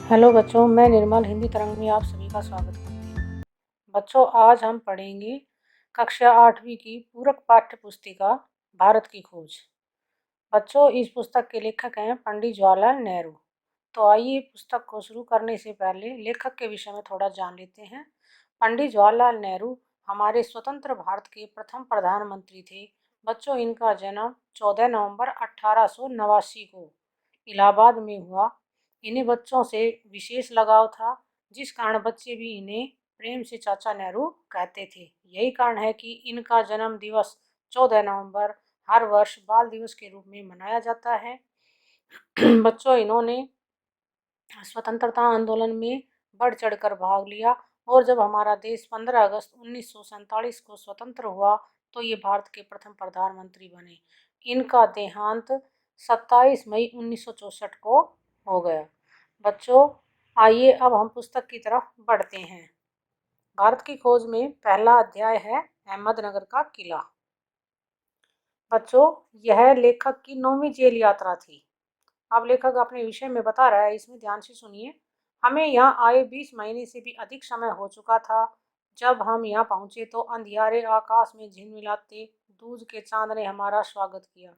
Hello बच्चों, मैं निर्मल हिंदी तरंग में आप सभी का स्वागत करती हूँ। बच्चों, आज हम पढ़ेंगे कक्षा 8वीं की पूरक पाठ्य पुस्तिका भारत की खोज। बच्चों, इस पुस्तक के लेखक हैं पंडित जवाहरलाल नेहरू। तो आइए पुस्तक को शुरू करने से पहले लेखक के विषय में थोड़ा जान लेते हैं। पंडित जवाहरलाल नेहरू हमारे स्वतंत्र भारत के प्रथम प्रधानमंत्री थे। बच्चों, इनका जन्म 14 नवंबर 1889 को इलाहाबाद में हुआ। इन्हें बच्चों से विशेष लगाव था, जिस कारण बच्चे भी इन्हें प्रेम से चाचा नेहरू कहते थे। यही कारण है कि इनका जन्म दिवस 14 नवंबर हर वर्ष बाल दिवस के रूप में मनाया जाता है। बच्चों, इन्होंने स्वतंत्रता आंदोलन में बढ़ चढ़कर भाग लिया और जब हमारा देश 15 अगस्त 1947 को स्वतंत्र हुआ तो ये भारत के प्रथम प्रधानमंत्री बने। इनका देहांत 27 मई 1964 को हो गया। बच्चों, आइए अब हम पुस्तक की तरफ बढ़ते हैं। भारत की खोज में पहला अध्याय है अहमदनगर का किला। बच्चों, यह लेखक की 9वीं जेल यात्रा थी। अब लेखक अपने विषय में बता रहा है, इसमें ध्यान से सुनिए। हमें यहाँ आए 20 महीने से भी अधिक समय हो चुका था। जब हम यहाँ पहुँचे तो अंधियारे आकाश में झिलमिलाते दूज के चांद ने हमारा स्वागत किया।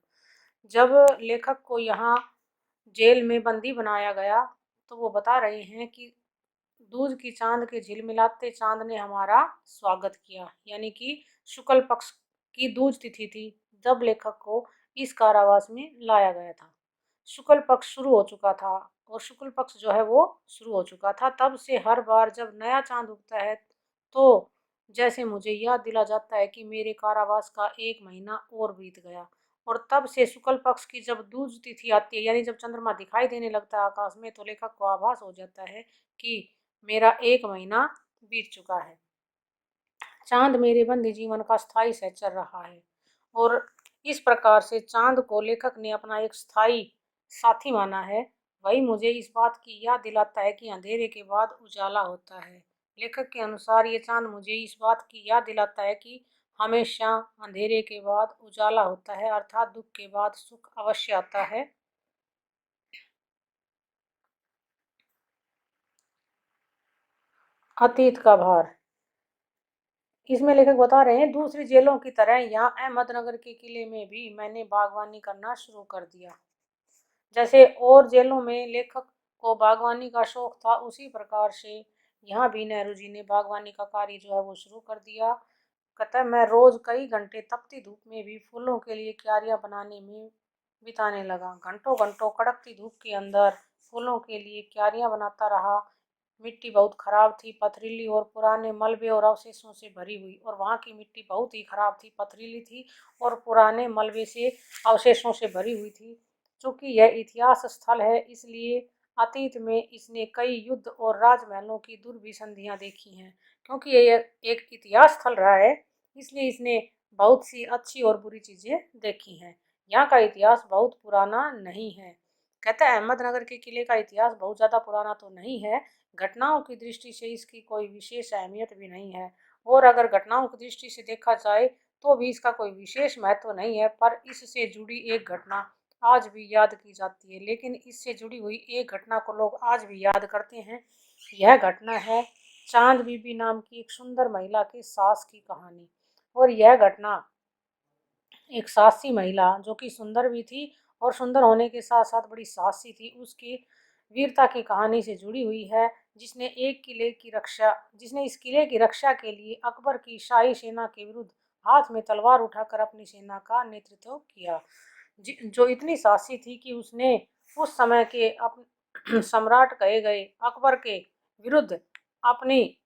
जब लेखक को यहाँ जेल में बंदी बनाया गया तो वो बता रहे हैं कि दूज की चांद के झिलमिलाते चांद ने हमारा स्वागत किया, यानी कि शुक्ल पक्ष की दूज तिथि थी जब लेखक को इस कारावास में लाया गया था। शुक्ल पक्ष शुरू हो चुका था और शुक्ल पक्ष जो है वो शुरू हो चुका था। तब से हर बार जब नया चांद उगता है तो जैसे मुझे याद दिला जाता है कि मेरे कारावास का 1 महीना और बीत गया। और तब से शुक्ल पक्ष की जब दूज तिथि आती है, यानी जब चंद्रमा दिखाई देने लगता है आकाश में, तो लेखक को आभास हो जाता है कि मेरा 1 महीना बीत चुका है। चांद मेरे बंदी जीवन का स्थायी सहचर रहा है और इस प्रकार से चांद को लेखक ने अपना एक स्थायी साथी माना है। वही मुझे इस बात की याद दिलाता है कि अंधेरे के बाद उजाला होता है। लेखक के अनुसार ये चांद मुझे इस बात की याद दिलाता है कि हमेशा अंधेरे के बाद उजाला होता है, अर्थात दुख के बाद सुख अवश्य आता है। अतीत का भार। इसमें लेखक बता रहे हैं, दूसरी जेलों की तरह यहाँ अहमदनगर के किले में भी मैंने बागवानी करना शुरू कर दिया। जैसे और जेलों में लेखक को बागवानी का शौक था, उसी प्रकार से यहाँ भी नेहरू जी ने बागवानी का कार्य जो है वो शुरू कर दिया। कहता है, मैं रोज कई घंटे तपती धूप में भी फूलों के लिए क्यारियां बनाने में बिताने लगा। घंटों घंटों कड़कती धूप के अंदर फूलों के लिए क्यारियां बनाता रहा। मिट्टी बहुत खराब थी, पथरीली और पुराने मलबे और अवशेषों से भरी हुई, और वहाँ की मिट्टी बहुत ही खराब थी, पथरीली थी और पुराने मलबे से अवशेषों से भरी हुई थी। चूंकि यह इतिहास स्थल है, इसलिए अतीत में इसने कई युद्ध और राजमहलों की दुर्विसंधियां देखी हैं। क्योंकि यह एक इतिहास स्थल रहा है, इसलिए इसने बहुत सी अच्छी और बुरी चीजें देखी हैं। यहाँ का इतिहास बहुत पुराना नहीं है। कहता है, अहमदनगर के किले का इतिहास बहुत ज़्यादा पुराना तो नहीं है। घटनाओं की दृष्टि से इसकी कोई विशेष अहमियत भी नहीं है, और अगर घटनाओं की दृष्टि से देखा जाए तो भी इसका कोई विशेष महत्व नहीं है। पर इससे जुड़ी एक घटना आज भी याद की जाती है, लेकिन इससे जुड़ी हुई एक घटना को लोग आज भी याद करते हैं। यह घटना है चांद बीबी नाम की एक सुंदर महिला की सास की कहानी। और यह घटना एक साहसी महिला, जो कि सुंदर भी थी और सुंदर होने के साथ साथ बड़ी साहसी थी, उसकी वीरता की कहानी से जुड़ी हुई है। जिसने इस किले की रक्षा के लिए अकबर की शाही सेना के विरुद्ध हाथ में तलवार उठाकर अपनी सेना का नेतृत्व किया। जो इतनी साहसी थी कि उसने उस समय के सम्राट कहे गए अकबर के विरुद्ध अपनी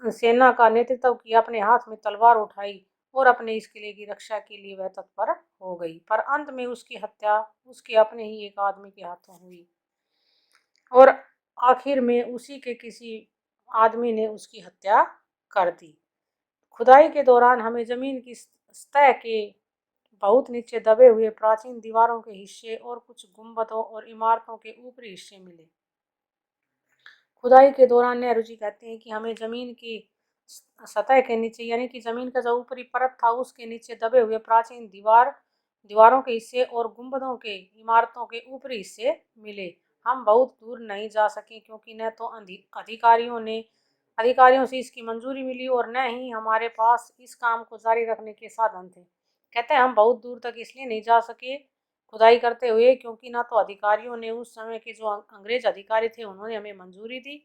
सेना का नेतृत्व किया, अपने हाथ में तलवार उठाई और अपने इस किले की रक्षा के लिए वह तत्पर हो गई। पर अंत में उसकी हत्या उसके अपने ही एक आदमी के हाथों हुई और आखिर में उसी के किसी आदमी ने उसकी हत्या कर दी। खुदाई के दौरान हमें जमीन की सतह के बहुत नीचे दबे हुए प्राचीन दीवारों के हिस्से और कुछ गुंबदों और इमारतों के ऊपरी हिस्से मिले। खुदाई के दौरान नेहरू जी कहते हैं कि हमें जमीन की सतह के नीचे, यानी कि जमीन का जो ऊपरी परत था उसके नीचे दबे हुए प्राचीन दीवारों के हिस्से और गुंबदों के इमारतों के ऊपरी हिस्से मिले। हम बहुत दूर नहीं जा सके, क्योंकि न तो अधिकारियों से इसकी मंजूरी मिली और न ही हमारे पास इस काम को जारी रखने के साधन थे। कहते हैं हम बहुत दूर तक इसलिए नहीं जा सके खुदाई करते हुए, क्योंकि ना तो अधिकारियों ने, उस समय के जो अंग्रेज अधिकारी थे, उन्होंने हमें मंजूरी दी,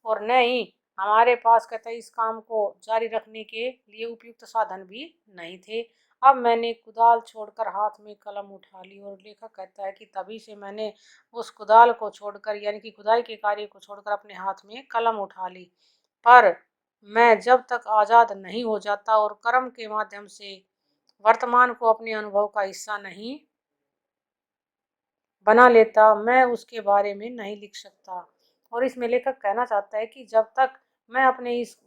और न ही हमारे पास, कहते हैं, इस काम को जारी रखने के लिए उपयुक्त साधन भी नहीं थे। अब मैंने कुदाल छोड़कर हाथ में कलम उठा ली, और लेखक कहता है कि तभी से मैंने उस कुदाल को छोड़कर, यानी कि खुदाई के कार्य को छोड़कर, अपने हाथ में कलम उठा ली। पर मैं जब तक आज़ाद नहीं हो जाता और कर्म के माध्यम से वर्तमान को अपने अनुभव का हिस्सा नहीं बना लेता, मैं उसके बारे में नहीं लिख सकता। और इसमें लेखक कहना चाहता है कि जब तक मैं अपने इस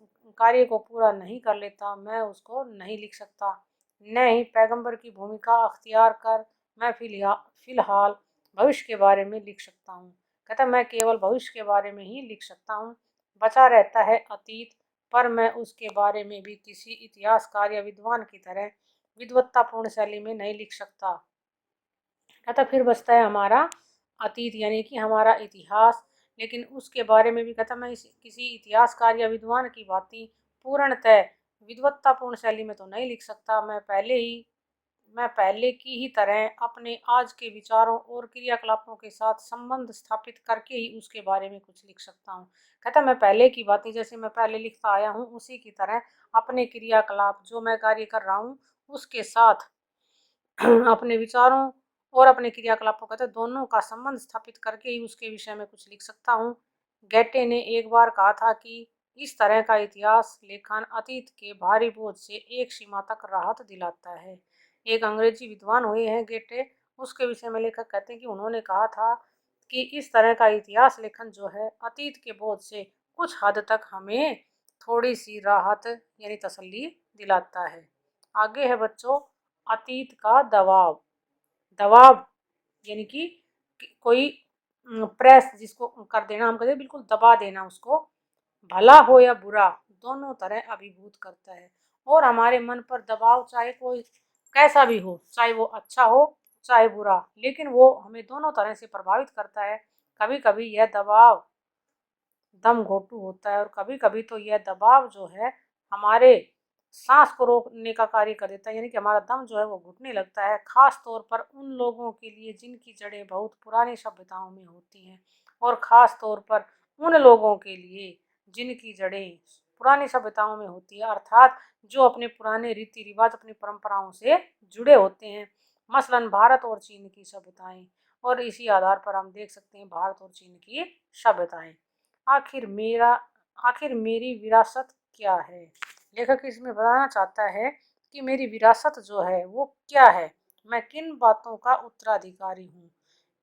कार्य को पूरा नहीं कर लेता, मैं उसको नहीं लिख सकता। न ही पैगंबर की भूमिका अख्तियार कर मैं फिलहाल भविष्य के बारे में लिख सकता हूँ। कहता मैं केवल भविष्य के बारे में ही लिख सकता हूँ। बचा रहता है अतीत, पर मैं उसके बारे में भी किसी इतिहासकार या विद्वान की तरह विद्वत्तापूर्ण शैली में नहीं लिख सकता। कहता फिर बचता है हमारा अतीत, यानी कि हमारा इतिहास। लेकिन उसके बारे में भी कहता मैं किसी इतिहासकार या विद्वान की भांति पूर्णतः विद्वत्तापूर्ण शैली में तो नहीं लिख सकता। मैं पहले की ही तरह अपने आज के विचारों और क्रियाकलापों के साथ संबंध स्थापित करके ही उसके बारे में कुछ लिख सकता हूँ। कहता मैं पहले की बातें, जैसे मैं पहले लिखता आया हूँ, उसी की तरह अपने क्रियाकलाप, जो मैं कार्य कर रहा हूँ, उसके साथ अपने विचारों और अपने क्रियाकलापों, कहते दोनों का संबंध स्थापित करके ही उसके विषय में कुछ लिख सकता हूँ। गैटे ने एक बार कहा था कि इस तरह का इतिहास लेखन अतीत के भारी बोझ से एक सीमा तक राहत दिलाता है। एक अंग्रेजी विद्वान हुए हैं गेटे, उसके विषय में लेखक कहते हैं कि उन्होंने कहा था कि इस तरह का इतिहास लेखन जो है, अतीत के बोझ से कुछ हद तक हमें थोड़ी सी राहत यानी तसल्ली दिलाता है। आगे है बच्चों, अतीत का दबाव। दबाव यानी कि कोई प्रेस जिसको कर देना, हम कहते हैं बिल्कुल दबा देना उसको, भला हो या बुरा, दोनों तरह अभिभूत करता है। और हमारे मन पर दबाव चाहे कोई कैसा भी हो, चाहे वो अच्छा हो चाहे बुरा, लेकिन वो हमें दोनों तरह से प्रभावित करता है। कभी कभी यह दबाव दम घोटू होता है, और कभी कभी तो यह दबाव जो है हमारे सांस को रोकने का कार्य कर देता है, यानी कि हमारा दम जो है वो घुटने लगता है। खास तौर पर उन लोगों के लिए जिनकी जड़ें बहुत पुरानी सभ्यताओं में होती हैं, और ख़ास तौर पर उन लोगों के लिए जिनकी जड़ें पुरानी सभ्यताओं में होती है, अर्थात जो अपने पुराने रीति रिवाज, अपनी परंपराओं से जुड़े होते हैं। मसलन भारत और चीन की सभ्यताएं, और इसी आधार पर हम देख सकते हैं भारत और चीन की सभ्यताएं। आखिर मेरी विरासत क्या है? लेखक इसमें बताना चाहता है कि मेरी विरासत जो है वो क्या है, मैं किन बातों का उत्तराधिकारी हूँ,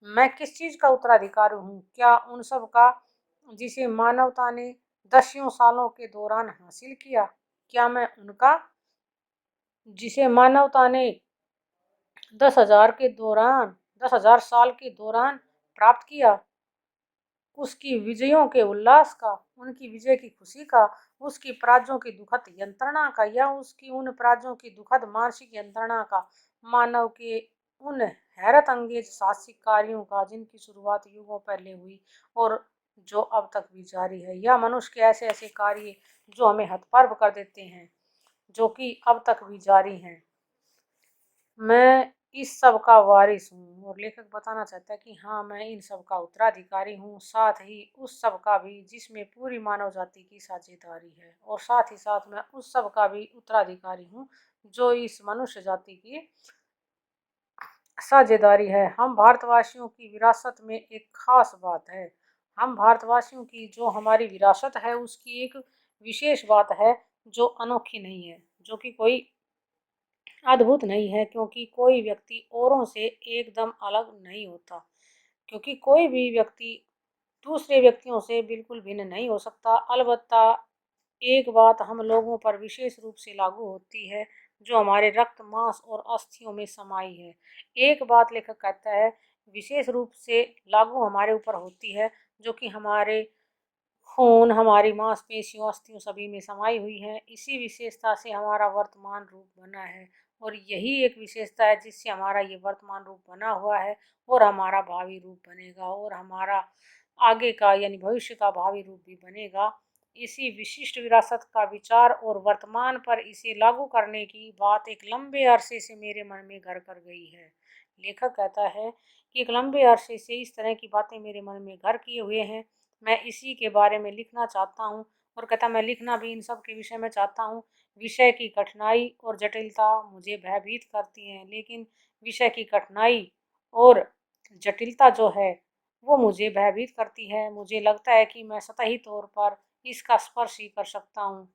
मैं किस चीज़ का उत्तराधिकारी हूँ। क्या उन सब का जिसे मानवता ने दसियों सालों के दौरान हासिल किया? क्या मैं उनका जिसे मानवता ने 10,000 साल के दौरान प्राप्त किया? उसकी विजयों के उल्लास का, उनकी विजय की खुशी का, उसकी पराजयों की दुखद यंत्रणा का, या उसकी उन पराजयों की दुखद मानसिक यंत्रणा का, मानव के उन हैरत अंगेज साहसिक कार्यों का जिनकी शुरुआत युगों पहले हुई और जो अब तक भी जारी है, या मनुष्य के ऐसे ऐसे कार्य जो हमें हतप्रभ कर देते हैं, जो कि अब तक भी जारी हैं। मैं इस सब का वारिस हूँ। और लेखक बताना चाहता है कि हाँ, मैं इन सब का उत्तराधिकारी हूँ, साथ ही उस सब का भी जिसमें पूरी मानव जाति की साझेदारी है, और साथ ही साथ मैं उस सब का भी उत्तराधिकारी हूँ जो इस मनुष्य जाति की साझेदारी है। हम भारतवासियों की विरासत में एक खास बात है, हम भारतवासियों की जो हमारी विरासत है उसकी एक विशेष बात है जो अनोखी नहीं है, जो कि कोई अद्भुत नहीं है, क्योंकि कोई व्यक्ति औरों से एकदम अलग नहीं होता, क्योंकि कोई भी व्यक्ति दूसरे व्यक्तियों से बिल्कुल भिन्न नहीं हो सकता। अलबत्ता एक बात हम लोगों पर विशेष रूप से लागू होती है जो हमारे रक्त, मांस और अस्थियों में समाई है। एक बात लेखक कहता है विशेष रूप से लागू हमारे ऊपर होती है, जो कि हमारे खून, हमारी मांसपेशियों, अस्थियों सभी में समाई हुई है। इसी विशेषता से हमारा वर्तमान रूप बना है, और यही एक विशेषता है जिससे हमारा ये वर्तमान रूप बना हुआ है और हमारा भावी रूप बनेगा और हमारा आगे का यानी भविष्य का भावी रूप भी बनेगा। इसी विशिष्ट विरासत का विचार और वर्तमान पर इसे लागू करने की बात एक लंबे अरसे से मेरे मन में घर कर गई है। लेखक कहता है कि एक लंबे अरसे से इस तरह की बातें मेरे मन में घर किए हुए हैं, मैं इसी के बारे में लिखना चाहता हूँ। और कहता मैं लिखना भी इन सब के विषय में चाहता हूँ। विषय की कठिनाई और जटिलता मुझे भयभीत करती हैं, लेकिन विषय की कठिनाई और जटिलता जो है वो मुझे भयभीत करती है। मुझे लगता है कि मैं सतही तौर पर इसका स्पर्श ही कर सकता हूँ।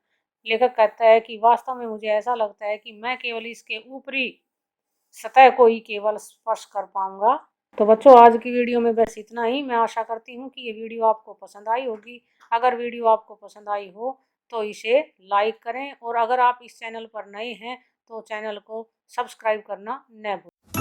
लेखक कहता है कि वास्तव में मुझे ऐसा लगता है कि मैं केवल इसके ऊपरी सतह को ही केवल स्पर्श कर पाऊंगा। तो बच्चों आज की वीडियो में बस इतना ही। मैं आशा करती हूँ कि ये वीडियो आपको पसंद आई होगी। अगर वीडियो आपको पसंद आई हो तो इसे लाइक करें और अगर आप इस चैनल पर नए हैं तो चैनल को सब्सक्राइब करना न भूलें।